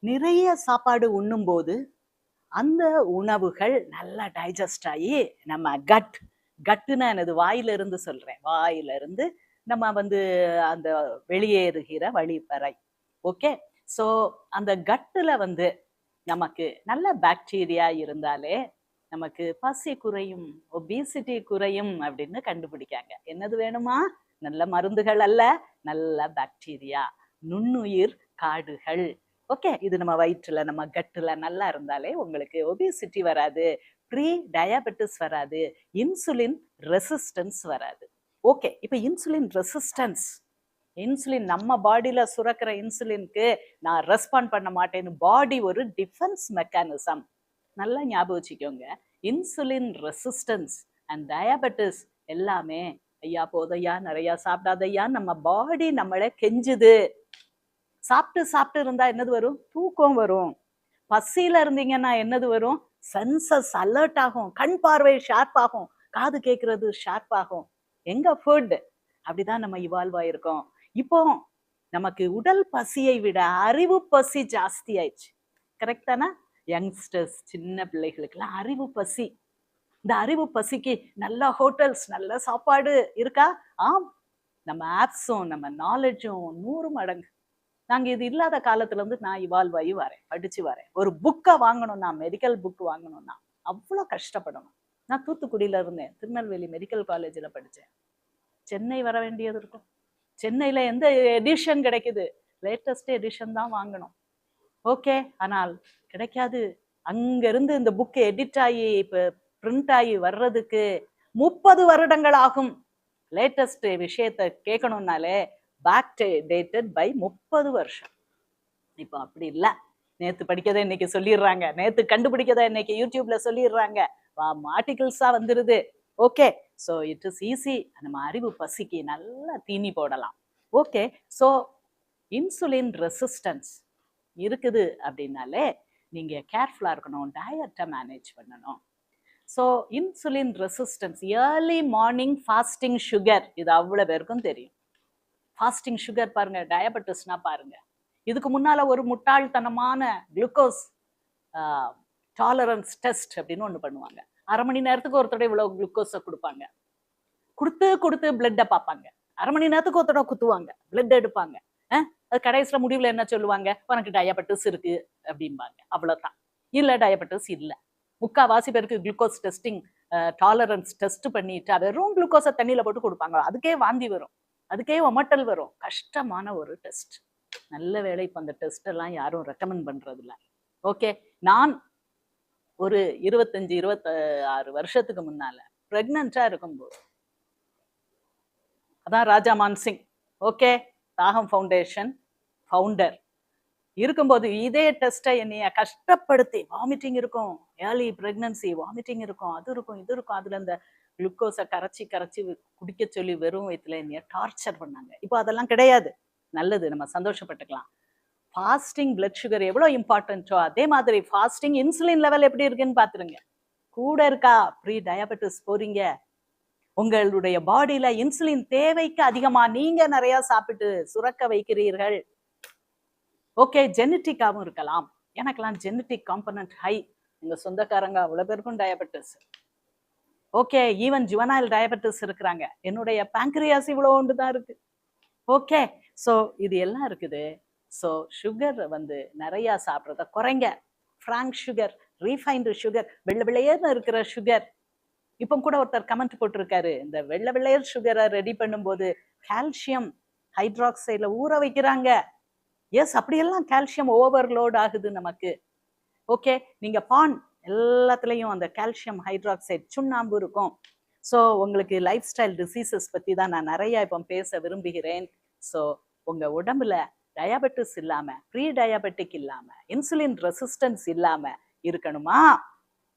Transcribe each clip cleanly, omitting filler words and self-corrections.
நிறைய சாப்பாடு உண்ணும்போது அந்த உணவுகள் நல்லா டைஜஸ்ட் ஆகி நம்ம கட்டுன்னு எனது வாயிலிருந்து சொல்றேன், வாயிலிருந்து நம்ம வந்து அந்த வெளியேறுகிற வழி வரை. ஓகே, ஸோ அந்த கட்டுல வந்து நமக்கு நல்ல பாக்டீரியா இருந்தாலே நமக்கு பசி குறையும், ஒபிசிட்டி குறையும் அப்படின்னு கண்டுபிடிக்காங்க. என்னது வேணுமா? நல்ல மருந்துகள் அல்ல, நல்ல பாக்டீரியா, நுண்ணுயிர் காடுகள். ஓகே, இது நம்ம வயிற்றுல நம்ம கட்டுல நல்லா இருந்தாலே உங்களுக்கு ஒபிசிட்டி வராது, ப்ரீ டயபெட்டிஸ் வராது, இன்சுலின் ரெசிஸ்டன்ஸ் வராது. ஓகே, இப்போ இன்சுலின் ரெசிஸ்டன்ஸ், இன்சுலின் நம்ம பாடியில சுரக்கிற இன்சுலினுக்கு நான் ரெஸ்பாண்ட் பண்ண மாட்டேன்னு பாடி ஒரு டிஃபென்ஸ் மெக்கானிசம். நல்லா ஞாபகம் வச்சுக்கோங்க, இன்சுலின் ரெசிஸ்டன்ஸ் அண்ட் டயபெட்டிஸ் எல்லாமே ஐயா போதையா நிறைய சாப்பிடாதையா நம்ம பாடி நம்மளை கெஞ்சுது. சாப்பிட்டு சாப்பிட்டு இருந்தா என்னது வரும்? தூக்கம் வரும். பசியில இருந்தீங்கன்னா என்னது வரும்? சென்சஸ் அலர்ட் ஆகும், கண் பார்வை ஷார்ப் ஆகும், காது கேட்கறது ஷார்ப் ஆகும். எங்க ஃபுட்? அப்படிதான் நம்ம இவால்வ் ஆயிருக்கோம். இப்போ நமக்கு உடல் பசியை விட அறிவு பசி ஜாஸ்தி ஆயிடுச்சு. கரெக்ட் தானே? யங்ஸ்டர்ஸ், சின்ன பிள்ளைகளுக்கெல்லாம் அறிவு பசி. இந்த அறிவு பசிக்கு நல்ல ஹோட்டல்ஸ், நல்ல சாப்பாடு இருக்கா? ஆம், நம்ம ஆப்ஸும் நம்ம நாலேஜும் 100 மடங்கு. நாங்க இது இல்லாத காலத்துல இருந்து நான் இவால்வ் ஆகி வரேன், படிச்சு வரேன். ஒரு புக்கை வாங்கணும்னா, மெடிக்கல் புக் வாங்கணும்னா அவ்வளோ கஷ்டப்படணும். நான் தூத்துக்குடியில இருந்தேன், திருநெல்வேலி மெடிக்கல் காலேஜில் படித்தேன். சென்னை வர வேண்டியது இருக்கும். சென்னையில எந்த எடிஷன் கிடைக்குது? லேட்டஸ்ட் எடிஷன் தான் வாங்கணும். ஓகே, ஆனால் கிடைக்காது. அங்கிருந்து இந்த புக் எடிட் ஆகி இப்போ பிரிண்ட் ஆகி வர்றதுக்கு 30 வருடங்கள் ஆகும். லேட்டஸ்ட் விஷயத்தை கேட்கணும்னாலே பேக் டேட்டட் பை 30 வருஷம். இப்போ அப்படி இல்லை. நேத்து படிக்கதை இன்னைக்கு சொல்லிடுறாங்க, நேத்து கண்டுபிடிக்கதை இன்னைக்கு யூடியூப்ல சொல்லிடுறாங்க, ஆர்டிகிள்ஸா வந்துருது. Okay, so it is easy. நம்ம அறிவு பசிக்கு நல்லா தீனி போடலாம். ஓகே, ஸோ இன்சுலின் ரெசிஸ்டன்ஸ் இருக்குது அப்படின்னாலே நீங்க கேர்ஃபுல்லா இருக்கணும், டயட்டை மேனேஜ் பண்ணணும். So insulin resistance, early morning fasting sugar, இது அவ்வளோ பேருக்கும் தெரியும். ஃபாஸ்டிங் சுகர் பாருங்க, டயபெட்டிஸ்னா பாருங்க. இதுக்கு முன்னால ஒரு முட்டாள்தனமான குளுக்கோஸ் டாலரன்ஸ் டெஸ்ட் அப்படின்னு ஒன்று பண்ணுவாங்க. 1/2 மணி நேரத்துக்கு ஒருத்தட இவ்வளவு குளுக்கோஸை கொடுப்பாங்க, கொடுத்து பிளட்டை பார்ப்பாங்க. 1/2 மணி நேரத்துக்கு ஒருத்தட குத்துவாங்க, பிளட் எடுப்பாங்க. அது கடைசியில் முடிவில் என்ன சொல்லுவாங்க? உனக்கு டயபெட்டிஸ் இருக்கு அப்படிம்பாங்க. அவ்வளோதான். இல்லை, டயபெட்டிஸ் இல்லை. முக்கால்வாசி பேருக்கு குளுக்கோஸ் டெஸ்டிங், டாலரன்ஸ் டெஸ்ட் பண்ணிட்டு வெறும் குளுக்கோஸை தண்ணியில் போட்டு கொடுப்பாங்க. அதுக்கே வாந்தி வரும், அதுக்கே ஒமட்டல் வரும். கஷ்டமான ஒரு டெஸ்ட். நல்ல வேலை இப்போ அந்த டெஸ்ட் எல்லாம் யாரும் ரெக்கமெண்ட் பண்றது இல்லை. ஓகே, நான் ஒரு 25-26 வருஷத்துக்கு முன்னால பிரெக்னண்டா இருக்கும்போது, அதான் ராஜா மான்சிங், ஓகே, தாகம் ஃபவுண்டேஷன் ஃபவுண்டர் இருக்கும்போது இதே டெஸ்ட்டை என்னைய கஷ்டப்படுத்தி, வாமிட்டிங் இருக்கும், ஏர்லி பிரெக்னன்சி வாமிட்டிங் இருக்கும், அது இருக்கும் இது இருக்கும், அதுல இந்த குளுக்கோஸை கரைச்சி குடிக்க சொல்லி வெறும் வயிற்றுல என்னைய டார்ச்சர் பண்ணாங்க. இப்போ அதெல்லாம் கிடையாது. நல்லது, நம்ம சந்தோஷப்பட்டுக்கலாம். ஃபாஸ்டிங் பிளட் சுகர் எவ்வளோ இம்பார்ட்டன்ட்டோ அதே மாதிரி ஃபாஸ்டிங் இன்சுலின் லெவல் எப்படி இருக்குன்னு பார்த்துருங்க. கூட இருக்கா? ப்ரீ டயபெட்டிஸ் போறீங்க, உங்களுடைய பாடியில இன்சுலின் தேவைக்கு அதிகமா நீங்க நிறைய சாப்பிட்டு சுரக்க வைக்கிறீர்கள். ஓகே, ஜெனட்டிக்காவும் இருக்கலாம். எனக்கெல்லாம் ஜெனட்டிக் காம்பனன்ட் ஹை. எங்க சொந்தக்காரங்க அவ்வளோ பேருக்கும் diabetes. Okay, even juvenile diabetes இருக்கிறாங்க. என்னுடைய பேங்க்ரியாஸ் இவ்வளோ ஒன்று தான் இருக்கு. ஓகே, ஸோ இது எல்லாம் இருக்குது. ஸோ சுகர் வந்து நிறையா சாப்பிட்றத குறைங்க. ஃப்ராங்க் சுகர், ரீஃபைன்டு சுகர், வெள்ளை வெள்ளையர்னு இருக்கிற சுகர். இப்போ கூட ஒருத்தர் கமெண்ட் போட்டிருக்காரு, இந்த வெள்ளை வெள்ளையர் சுகரை ரெடி பண்ணும்போது கால்சியம் ஹைட்ராக்சைடில் ஊற வைக்கிறாங்க. எஸ், அப்படியெல்லாம் கால்சியம் ஓவர்லோட் ஆகுது நமக்கு. ஓகே, நீங்க பான் எல்லாத்துலேயும் அந்த கால்சியம் ஹைட்ராக்சைடு சுண்ணாம்பு இருக்கும். ஸோ உங்களுக்கு லைஃப் ஸ்டைல் டிசீசஸ் பற்றி தான் நான் நிறையா இப்போ பேச விரும்புகிறேன். ஸோ உங்கள் உடம்புல டயபெட்டிஸ் இல்லாமல், ப்ரீ டயபெட்டிக் இல்லாமல், இன்சுலின் ரெசிஸ்டன்ஸ் இல்லாமல் இருக்கணுமா?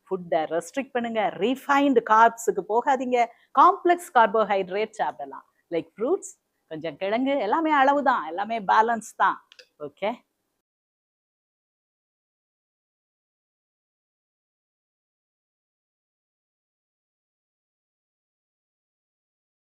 ஃபுட்டை ரெஸ்ட்ரிக்ட் பண்ணுங்க. ரீஃபைன்டு கார்ப்ஸுக்கு போகாதீங்க. காம்ப்ளெக்ஸ் கார்போஹைட்ரேட் சாப்பிடலாம். லைக் ஃப்ரூட்ஸ், கொஞ்சம் கிழங்கு, எல்லாமே அளவு தான், எல்லாமே பேலன்ஸ் தான். ஓகே.